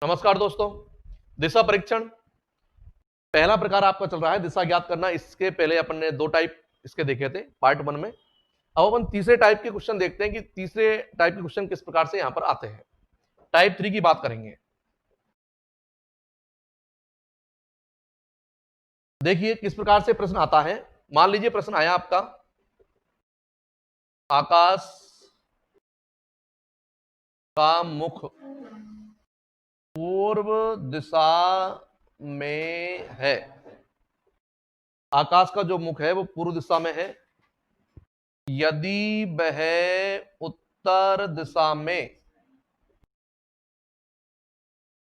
नमस्कार दोस्तों। दिशा परीक्षण पहला प्रकार आपका चल रहा है दिशा ज्ञात करना। इसके पहले अपन ने दो टाइप इसके देखे थे पार्ट 1 में। अब अपन तीसरे टाइप के क्वेश्चन देखते हैं कि तीसरे टाइप के क्वेश्चन किस प्रकार से यहां पर आते हैं। टाइप 3 की बात करेंगे। देखिए किस प्रकार से प्रश्न आता है। मान लीजिए प्रश्न आया आपका, आकाश का मुख पूर्व दिशा में है। आकाश का जो मुख है वो पूर्व दिशा में है। यदि वह उत्तर दिशा में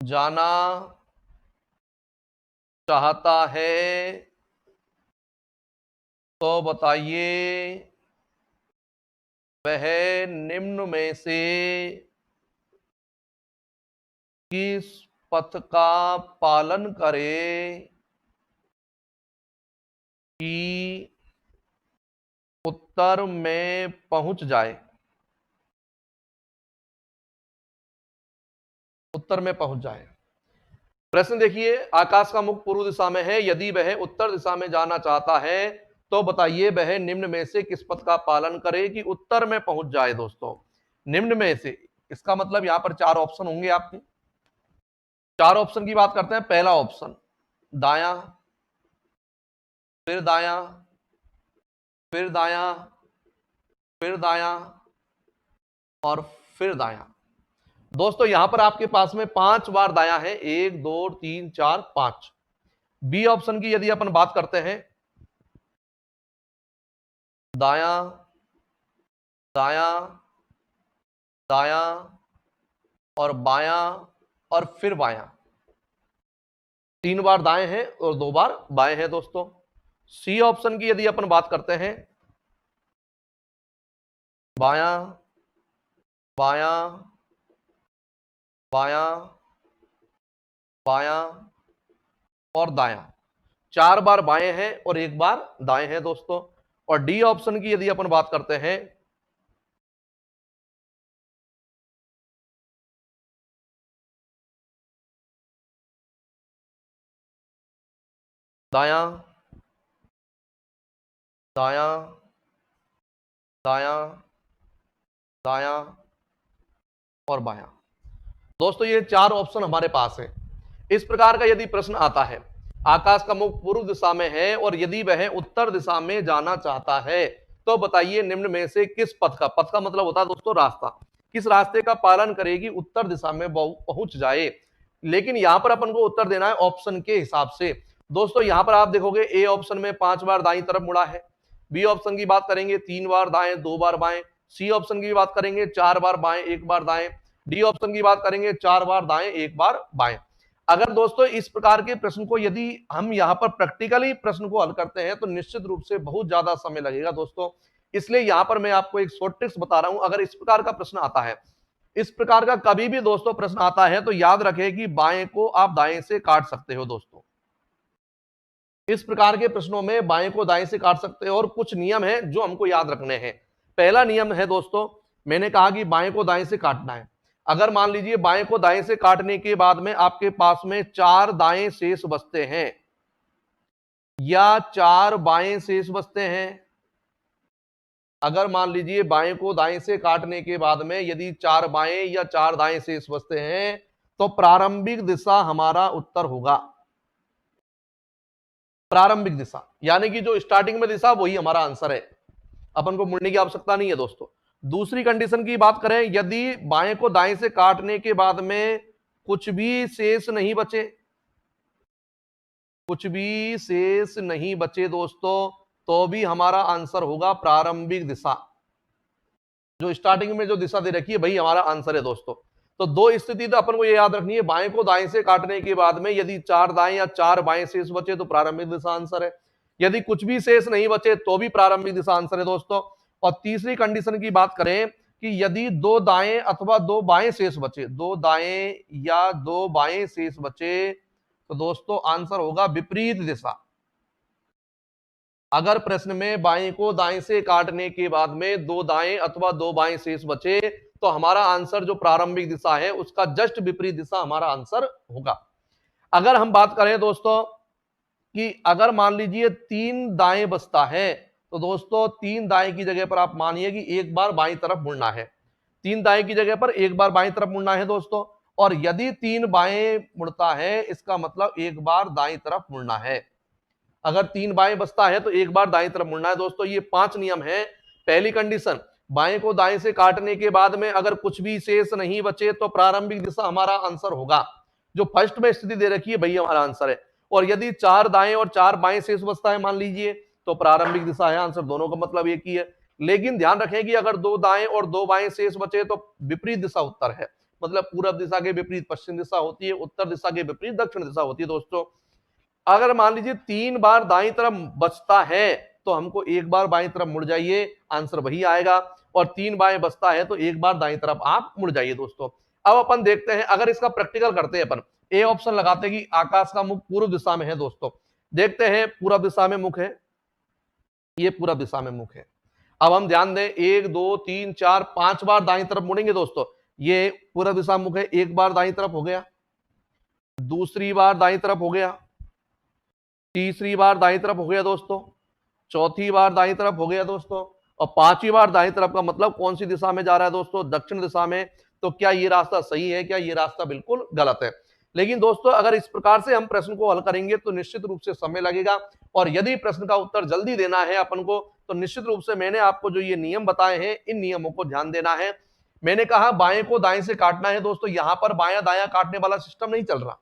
जाना चाहता है तो बताइए वह निम्न में से किस पथ का पालन करे कि उत्तर में पहुंच जाए। उत्तर में पहुंच जाए। प्रश्न देखिए, आकाश का मुख पूर्व दिशा में है। यदि वह उत्तर दिशा में जाना चाहता है तो बताइए वह निम्न में से किस पथ का पालन करे कि उत्तर में पहुंच जाए। दोस्तों निम्न में से, इसका मतलब यहां पर चार ऑप्शन होंगे आपके। चार ऑप्शन की बात करते हैं। पहला ऑप्शन दायां, फिर दायां, फिर दायां, फिर दायां और फिर दायां। दोस्तों यहां पर आपके पास में 5 बार दायां है। 1 2 3 4 5। बी ऑप्शन की यदि अपन बात करते हैं, दायां, दायां, दायां और बायां और फिर बायां। 3 बार दाएं हैं और 2 बार बाएं हैं। दोस्तों सी ऑप्शन की यदि अपन बात करते हैं, बायां, बायां, बायां, बायां और दायां। 4 बार बाएं हैं और 1 बार दाएं हैं। दोस्तों और डी ऑप्शन की यदि अपन बात करते हैं, दायां, दायां, दायां, दायां और बायां। दोस्तों ये 4 ऑप्शन हमारे पास है। इस प्रकार का यदि प्रश्न आता है, आकाश का मुख पूर्व दिशा में है और यदि वह उत्तर दिशा में जाना चाहता है तो बताइए निम्न में से किस पथ का, पथ का मतलब होता है दोस्तों रास्ता, किस रास्ते का पालन करेगी उत्तर दिशा में पहुंच जाए। लेकिन यहां पर अपन को उत्तर देना है ऑप्शन के हिसाब से। दोस्तों यहां पर आप देखोगे ए ऑप्शन में 5 बार दाईं तरफ मुड़ा है। बी ऑप्शन की बात करेंगे 3 बार दाएं 2 बार बाएं। सी ऑप्शन की बात करेंगे 4 बार बाएं 1 बार दाएं। डी ऑप्शन की बात करेंगे 4 बार दाएं 1 बार बाएं। अगर दोस्तों इस प्रकार के प्रश्न को यदि हम यहां पर प्रैक्टिकली प्रश्न को हल करते हैं तो निश्चित रूप से बहुत ज्यादा समय लगेगा दोस्तों। इसलिए यहां पर मैं आपको एक शॉर्ट ट्रिक्स बता रहा हूं। अगर इस प्रकार का प्रश्न आता है, इस प्रकार का कभी भी दोस्तों प्रश्न आता है तो याद रखें कि बाएं को आप दाएं से काट सकते हो। दोस्तों इस प्रकार के प्रश्नों में बाएं को दाएं से काट सकते हो और कुछ नियम है जो हमको याद रखने हैं। पहला नियम है दोस्तों, मैंने कहा कि बाएं को दाएं से काटना है। अगर मान लीजिए बाएं को दाएं से काटने के बाद में आपके पास में 4 दाएं शेष बचते हैं या 4 बाएं शेष बचते हैं, अगर मान लीजिए बाएं को दाएं से काटने के बाद में यदि 4 बाएं या 4 दाएं शेष बचते हैं तो प्रारंभिक दिशा हमारा उत्तर होगा। प्रारंभिक दिशा यानी कि जो स्टार्टिंग में दिशा वही हमारा आंसर है। अपन को मुड़ने की आवश्यकता नहीं है। दोस्तों दूसरी कंडीशन की बात करें, यदि बाएं को दाएं से काटने के बाद में कुछ भी शेष नहीं बचे, कुछ भी शेष नहीं बचे दोस्तों, तो भी हमारा आंसर होगा प्रारंभिक दिशा। जो स्टार्टिंग में जो दिशा दे रखी है वही हमारा आंसर है। दोस्तों तो दो स्थिति तो अपन को ये याद रखनी है, बाएं को दाएं से काटने के बाद में यदि 4 दाएं या 4 बाएं शेष बचे तो प्रारंभिक दिशा आंसर है। यदि कुछ भी शेष नहीं बचे तो भी प्रारंभिक दिशा आंसर है। दोस्तों और तीसरी कंडीशन की बात करें कि यदि 2 दाएं अथवा 2 बाएं शेष बचे, 2 दाएं या 2 बाएं शेष बचे तो दोस्तों आंसर होगा विपरीत दिशा। अगर प्रश्न में बाएं को दाएं से काटने के बाद में 2 दाएं अथवा 2 बाएं शेष बचे तो हमारा आंसर जो प्रारंभिक दिशा है उसका जस्ट विपरीत दिशा हमारा आंसर होगा। अगर हम बात करें दोस्तों कि अगर मान लीजिए 3 दाएं बचता है, तो दोस्तों 3 दाएं की जगह पर आप मानिए कि एक बार बाईं तरफ मुड़ना है। 3 दाएं की जगह पर एक बार बाईं तरफ मुड़ना है दोस्तों, और यदि 3 बाएं मुड़ता है इसका मतलब एक बार दाईं तरफ मुड़ना है। अगर 3 बाएं बचता है तो एक बार दाईं तरफ मुड़ना है दोस्तों। ये 5 नियम है। पहली कंडीशन, बाएं को दाएं से काटने के बाद में अगर कुछ भी शेष नहीं बचे तो प्रारंभिक दिशा हमारा आंसर होगा। जो फर्स्ट में स्थिति दे रखी है वही हमारा आंसर है। और यदि 4 दाएं और 4 बाएं शेष बचता है मान लीजिए, तो प्रारंभिक दिशा है आंसर। दोनों का मतलब एक ही है। लेकिन ध्यान रखें कि अगर 2 दाएं और 2 बाएं शेष बचे तो विपरीत दिशा उत्तर है। मतलब पूरब दिशा के विपरीत पश्चिम दिशा होती है, उत्तर दिशा के विपरीत दक्षिण दिशा होती है दोस्तों। अगर मान लीजिए 3 बार दाईं तरफ बचता है तो हमको एक बार बाईं तरफ मुड़ जाइए, आंसर वही आएगा। और 3 बाएं बचता है तो एक बार दाईं तरफ आप मुड़ जाइए दोस्तों। अब अपन देखते हैं, अगर इसका प्रैक्टिकल करते हैं अपन, ए ऑप्शन लगाते हैं कि आकाश का मुख पूर्व दिशा में है दोस्तों। देखते हैं, पूर्व दिशा में मुख है, ये पूर्व दिशा में मुख है। अब हम ध्यान दें, 1 2 3 4 5 बार दाईं तरफ मुड़ेंगे दोस्तों। ये पूर्व दिशा मुख है, एक बार दाईं तरफ हो गया, दूसरी बार दाईं तरफ हो गया, तीसरी बार दाईं तरफ हो गया दोस्तों, चौथी बार दाईं तरफ हो गया दोस्तों, और 5वीं बार दाईं तरफ का मतलब कौन सी दिशा में जा रहा है दोस्तों? दक्षिण दिशा में। तो क्या ये रास्ता सही है? क्या ये रास्ता बिल्कुल गलत है? लेकिन दोस्तों अगर इस प्रकार से हम प्रश्न को हल करेंगे तो निश्चित रूप से समय लगेगा, और यदि प्रश्न का उत्तर जल्दी देना है अपन को तो निश्चित रूप से मैंने आपको जो ये नियम बताए हैं इन नियमों को ध्यान देना है। मैंने कहा बाएं को दाएं से काटना है दोस्तों, यहां पर बायां दायां काटने वाला सिस्टम नहीं चल रहा,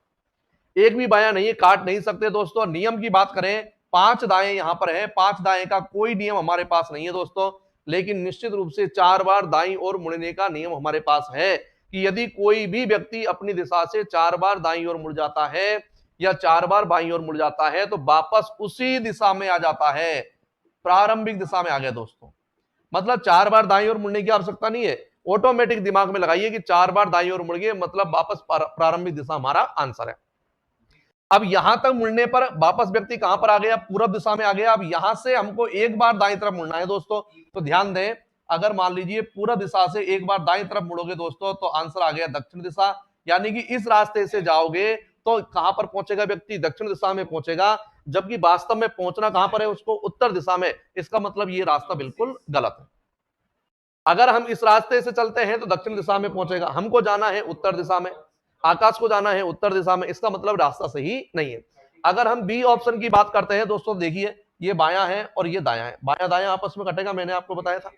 एक भी बायां नहीं है, काट नहीं सकते दोस्तों। नियम की बात करें, 5 दाएं यहां पर है, 5 दाएं का कोई नियम हमारे पास नहीं है दोस्तों। लेकिन निश्चित रूप से 4 बार दाईं ओर मुड़ने का नियम हमारे पास है कि यदि कोई भी व्यक्ति अपनी दिशा से 4 बार दाईं ओर मुड़ जाता है या 4 बार बाईं ओर मुड़ जाता है तो वापस उसी दिशा में आ जाता है, प्रारंभिक दिशा में आ गया दोस्तों। मतलब 4 बार दाईं ओर मुड़ने की आवश्यकता नहीं है, ऑटोमेटिक दिमाग में लगाइए कि 4 बार दाईं ओर मुड़ गए मतलब वापस प्रारंभिक दिशा हमारा आंसर है। अब यहां तक मुड़ने पर वापस व्यक्ति कहां पर आ गया? पूरब दिशा में आ गया। अब यहां से हमको एक बार दाईं तरफ मुड़ना है दोस्तों। तो ध्यान दें, अगर मान लीजिए पूरब दिशा से एक बार दाईं तरफ मुड़ोगे दोस्तों तो आंसर आ गया दक्षिण दिशा। यानी कि इस रास्ते से जाओगे तो कहां पर पहुंचेगा व्यक्ति? दक्षिण दिशा में पहुंचेगा, जबकि वास्तव में पहुंचना कहां पर है उसको? उत्तर दिशा में। इसका मतलब ये रास्ता बिल्कुल गलत है। अगर हम इस रास्ते से चलते हैं तो दक्षिण दिशा में पहुंचेगा, हमको जाना है उत्तर दिशा में, आकाश को जाना है उत्तर दिशा में, इसका मतलब रास्ता सही नहीं है। अगर हम बी ऑप्शन की बात करते हैं दोस्तों, देखिए ये बायां है और ये दायां है, बायां दायां आपस में कटेगा, मैंने आपको बताया था।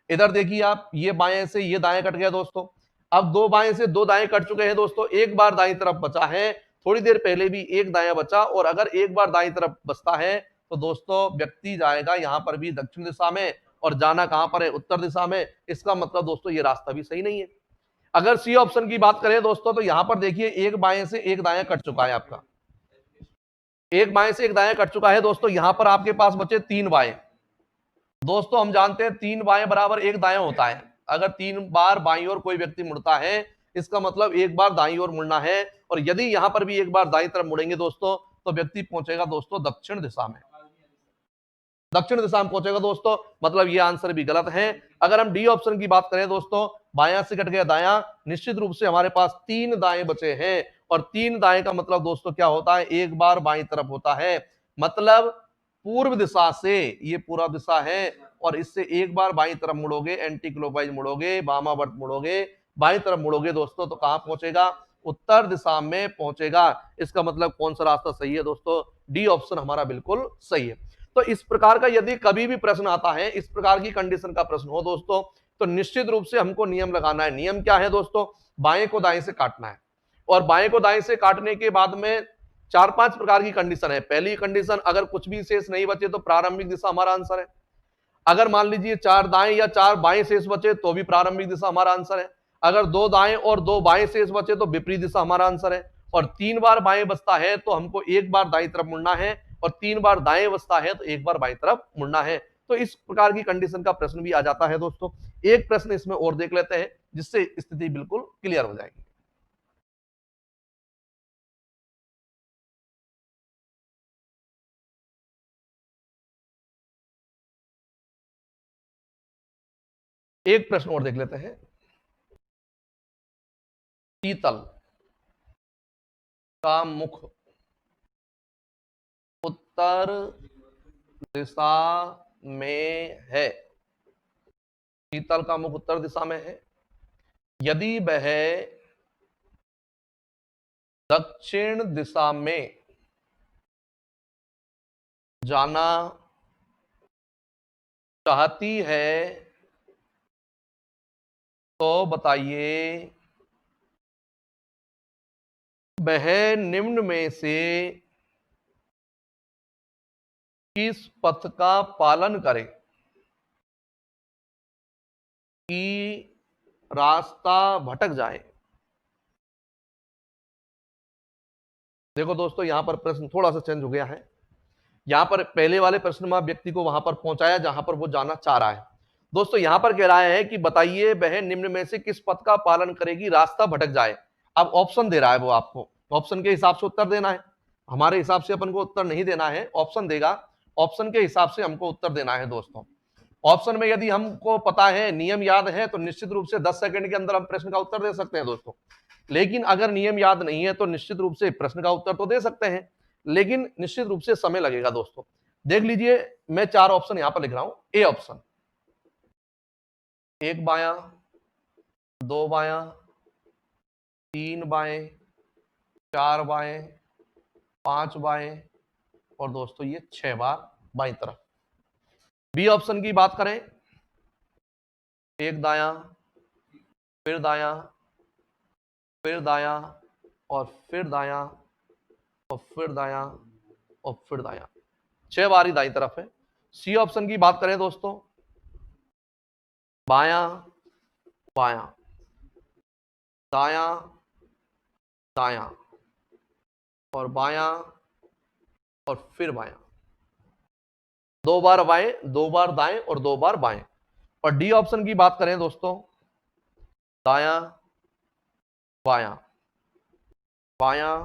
इधर देखिए आप, ये बाएं से ये दाएं कट गया दोस्तों। अब 2 बाएं से 2 दाएं कट चुके हैं दोस्तों, एक बार दाईं तरफ बचा है, थोड़ी देर पहले भी एक दायां बचा, और अगर एक बार दाईं तरफ बचता है तो दोस्तों व्यक्ति जाएगा यहां पर भी दक्षिण दिशा में, और जाना कहां पर है? उत्तर दिशा में। इसका मतलब दोस्तों ये रास्ता भी सही नहीं है। अगर सी ऑप्शन की बात करें दोस्तों तो यहां पर देखिए एक बाएं से एक दायां कट चुका है आपका, एक बाएं से एक दायां कट चुका है दोस्तों। यहां पर आपके पास बचे 3 बाएं। दोस्तों हम जानते हैं 3 बाएं बराबर एक दायां होता है। अगर 3 बार बाईं ओर कोई व्यक्ति मुड़ता है इसका मतलब एक बार दाईं ओर मुड़ना है, और यदि यहां पर भी एक बार दाईं तरफ मुड़ेंगे दोस्तों तो व्यक्ति पहुंचेगा दोस्तों दक्षिण दिशा में, दक्षिण दिशा में पहुंचेगा दोस्तों। मतलब ये आंसर भी गलत है। अगर हम डी ऑप्शन की बात करें दोस्तों, बायां से कट गया दायां, निश्चित रूप से हमारे पास 3 दाएं बचे हैं, और 3 दाएं का मतलब दोस्तों क्या होता है? एक बार बाईं तरफ होता है। मतलब पूर्व दिशा से, ये पूरा दिशा है, और इससे एक बार बाईं तरफ मुड़ोगे, एंटी क्लॉकवाइज मुड़ोगे, वामावर्त मुड़ोगे, बाईं तरफ मुड़ोगे दोस्तों तो कहां पहुंचेगा? उत्तर दिशा में पहुंचेगा। इसका मतलब कौन सा रास्ता सही है दोस्तों? डी ऑप्शन हमारा बिल्कुल सही है। तो इस प्रकार का यदि कभी भी प्रश्न आता है, इस प्रकार की कंडीशन का प्रश्न हो दोस्तों, तो निश्चित रूप से हमको नियम लगाना है। नियम क्या है दोस्तों? बाएं को दाएं से काटना है, और बाएं को दाएं से काटने के बाद में 4-5 प्रकार की कंडीशन है। पहली कंडीशन, अगर कुछ भी शेष नहीं बचे तो प्रारंभिक दिशा हमारा आंसर है। अगर मान लीजिए 4 दाएं या 4 बाएं शेष बचे तो भी प्रारंभिक दिशा हमारा आंसर है। अगर 2 दाएं और 2 बाएं शेष बचे तो विपरीत दिशा हमारा आंसर है। और 3 बार बाएं बचता है तो हमको एक बार दाईं तरफ मुड़ना है, और 3 बार दाएं बचता है तो एक बार बाईं तरफ मुड़ना है। तो इस प्रकार की कंडीशन का प्रश्न भी आ जाता है दोस्तों। एक प्रश्न इसमें और देख लेते हैं जिससे स्थिति बिल्कुल क्लियर हो जाएगी। एक प्रश्न और देख लेते हैं। शीतल का मुख उत्तर दिशा में है, शीतल का मुख उत्तर दिशा में है, यदि वह दक्षिण दिशा में जाना चाहती है तो बताइए वह निम्न में से किस पथ का पालन करे कि रास्ता भटक जाए। देखो दोस्तों, यहां पर प्रश्न थोड़ा सा चेंज हो गया है। यहां पर पहले वाले प्रश्न में व्यक्ति को वहां पर पहुंचाया जहां पर वो जाना चाह रहा है। दोस्तों यहां पर कह रहा है कि बताइए वह निम्न में से किस पथ का पालन करेगी रास्ता भटक जाए। अब ऑप्शन दे रहा है वो, आपको ऑप्शन के हिसाब से उत्तर देना है। हमारे हिसाब से अपन को उत्तर नहीं देना है, ऑप्शन देगा, ऑप्शन के हिसाब से हमको उत्तर देना है। दोस्तों ऑप्शन में यदि हमको पता है, नियम याद है, तो निश्चित रूप से 10 सेकंड के अंदर हम प्रश्न का उत्तर दे सकते हैं दोस्तों। लेकिन अगर नियम याद नहीं है तो निश्चित रूप से प्रश्न का उत्तर तो दे सकते हैं, लेकिन निश्चित रूप से समय लगेगा। दोस्तों देख लीजिए, मैं 4 ऑप्शन यहां पर लिख रहा हूं। ए ऑप्शन, 1 बायां, 2 बायां, 3 बाएं, 4 बाएं, 5 बाएं और दोस्तों ये 6 बार बाईं तरफ। बी ऑप्शन की बात करें, 1 दायां, फिर दायां, फिर दायां और फिर दायां और फिर दायां और फिर दायां, 6 बार ही दाईं तरफ है। सी ऑप्शन की बात करें दोस्तों, बायां बायां, दायां दायां और बायां और फिर बायां, 2 बार बाएं, 2 बार दाएं और 2 बार बाएं। और डी ऑप्शन की बात करें दोस्तों, दायां बायां, बायां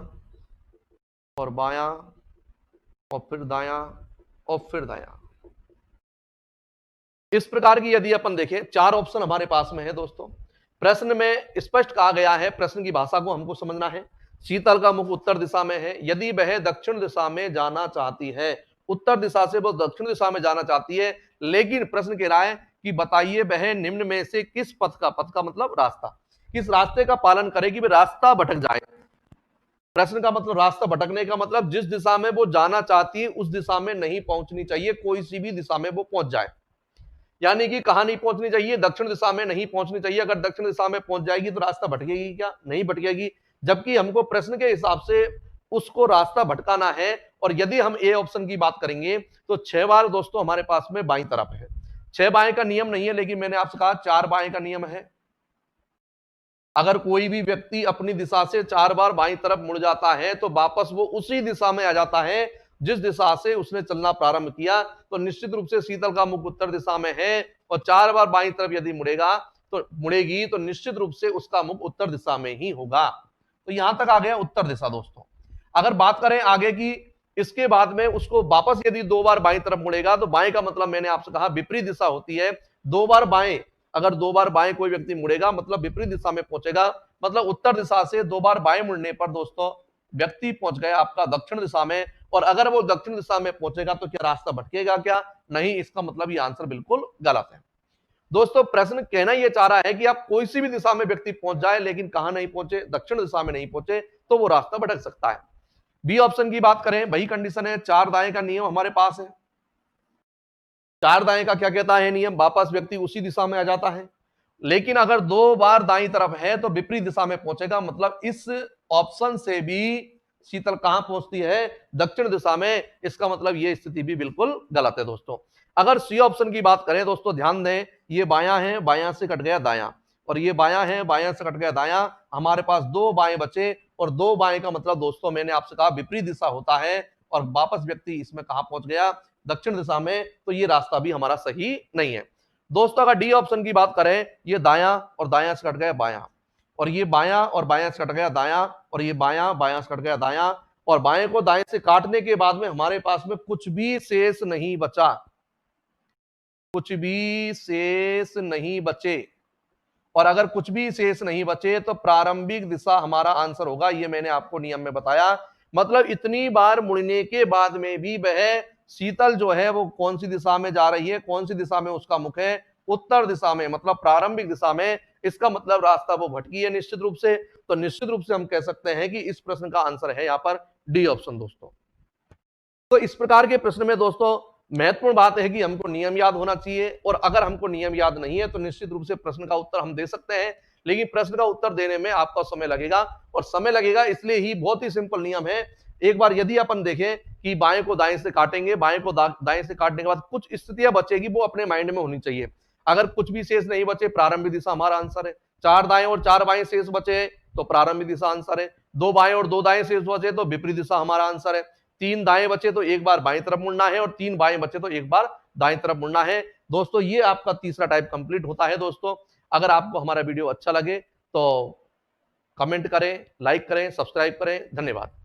और बायां और फिर दायां और फिर दायां। इस प्रकार की यदि अपन देखें, 4 ऑप्शन हमारे पास में है। दोस्तों प्रश्न में स्पष्ट कहा गया है, प्रश्न की भाषा को हमको समझना है। शीतल का मुख उत्तर दिशा में है, यदि वह दक्षिण दिशा में जाना चाहती है, उत्तर दिशा से वो दक्षिण दिशा में जाना चाहती है, लेकिन प्रश्न कह रहा है कि बताइए वह निम्न में से किस पथ का, पथ का मतलब रास्ता, किस रास्ते का पालन करेगी वे रास्ता भटक जाए। प्रश्न का मतलब रास्ता भटकने का मतलब जिस दिशा में वो जाना चाहती है उस दिशा में नहीं पहुंचनी चाहिए, कोई सी भी दिशा में वो पहुंच जाए। यानी कि कहां नहीं पहुंचनी चाहिए, दक्षिण दिशा में नहीं पहुंचनी चाहिए। अगर दक्षिण दिशा में पहुंच जाएगी तो रास्ता भटकेगी क्या? नहीं भटकेगी। जबकि हमको प्रश्न के हिसाब से उसको रास्ता भटकाना है। और यदि हम ए ऑप्शन की बात करेंगे तो 6 बार दोस्तों हमारे पास में बाईं तरफ है। 6 बाएं का नियम नहीं है, लेकिन मैंने आपसे कहा 4 बाएं का नियम है। अगर कोई भी व्यक्ति अपनी दिशा से 4 बार बाईं तरफ मुड़ जाता है तो वापस वो उसी दिशा में आ जाता है जिस दिशा से उसने चलना प्रारंभ किया। तो निश्चित रूप से शीतल का मुख उत्तर दिशा में है और 4 बार बाईं तरफ यदि मुड़ेगी तो निश्चित रूप से उसका मुख उत्तर दिशा में ही होगा। तो यहां तक आ गया उत्तर दिशा। दोस्तों अगर बात करें आगे की, इसके बाद में उसको वापस यदि 2 बार बाईं तरफ मुड़ेगा तो बाएं का मतलब मैंने आपसे कहा विपरीत दिशा होती है। 2 बार बाएं, अगर 2 बार बाएं कोई व्यक्ति मुड़ेगा मतलब विपरीत दिशा में पहुंचेगा। मतलब उत्तर दिशा से 2 बार बाएं मुड़ने पर दोस्तों व्यक्ति पहुंच गया आपका दक्षिण दिशा में। और अगर वो दक्षिण दिशा में पहुंचेगा तो क्या रास्ता भटकेगा क्या? नहीं, इसका मतलब ये आंसर बिल्कुल गलत है। दोस्तों प्रश्न कहना यह चाह रहा है कि आप कोई सी भी दिशा में व्यक्ति पहुंच जाए, लेकिन कहां नहीं पहुंचे, दक्षिण दिशा में नहीं पहुंचे, तो वो रास्ता भटक सकता है। बी ऑप्शन की बात करें, वही कंडीशन है, 4 दाएं का नियम हमारे पास है। 4 दाएं का क्या कहता है नियम? वापस व्यक्ति उसी दिशा में आ जाता है। लेकिन अगर 2 बार दाईं तरफ है तो विपरीत दिशा में पहुंचेगा। मतलब इस ऑप्शन से भी शीतल कहां पहुंचती है? दक्षिण दिशा में। इसका मतलब यह स्थिति भी बिल्कुल गलत है। दोस्तों अगर सी ऑप्शन की बात करें, दोस्तों ध्यान दें, ये बायां है, बायां से कट गया दायां, और ये बायां है, बायां से कट गया दायां। हमारे पास 2 बाएं बचे, और 2 बाएं का मतलब दोस्तों मैंने आपसे कहा विपरीत दिशा होता है। और वापस व्यक्ति इसमें कहां पहुंच गया? दक्षिण दिशा में। तो ये रास्ता भी हमारा सही नहीं है। दोस्तों अगर डी ऑप्शन की बात करें, ये दायां और दायां से कट गया बायां, और ये बायां और बायां से कट गया दायां, और ये बायां, बायां से कट गया दायां, और बाएं को दाएं से काटने के बाद में हमारे पास में कुछ भी शेष नहीं बचा, कुछ भी शेष नहीं बचे। और अगर कुछ भी शेष नहीं बचे तो प्रारंभिक दिशा हमारा आंसर होगा। ये मैंने आपको नियम में बताया। मतलब इतनी बार मुड़ने के बाद में भी वह शीतल जो है वो कौन सी दिशा में जा रही है, कौन सी दिशा में उसका मुख है, उत्तर दिशा में, मतलब प्रारंभिक दिशा में। इसका मतलब रास्ता वो भटकी है निश्चित रूप से। तो निश्चित रूप से हम कह सकते हैं कि इस प्रश्न का आंसर है यहाँ पर डी ऑप्शन दोस्तों। तो इस प्रकार के प्रश्न में दोस्तों महत्वपूर्ण बात है कि हमको नियम याद होना चाहिए, और अगर हमको नियम याद नहीं है तो निश्चित रूप से प्रश्न का उत्तर हम दे सकते हैं, लेकिन प्रश्न का उत्तर देने में आपका समय लगेगा। और समय लगेगा इसलिए ही, बहुत ही सिंपल नियम है। एक बार यदि अपन देखें कि बाएं को दाएं से काटेंगे, बाएं को दाएं से काटने के बाद कुछ स्थितियां बचेगी, वो अपने माइंड में होनी चाहिए। अगर कुछ भी शेष नहीं बचे, प्रारंभिक दिशा हमारा आंसर है। चार दाएं और चार बाएं शेष बचे तो प्रारंभिक दिशा आंसर है। दो बाएं और दो दाएं शेष बचे तो विपरीत दिशा हमारा आंसर है। तीन दाएं बचे तो एक बार बाएं तरफ मुड़ना है, और तीन बाएं बचे तो एक बार दाएं तरफ मुड़ना है। दोस्तों ये आपका तीसरा टाइप कंप्लीट होता है। दोस्तों अगर आपको हमारा वीडियो अच्छा लगे तो कमेंट करें, लाइक करें, सब्सक्राइब करें। धन्यवाद।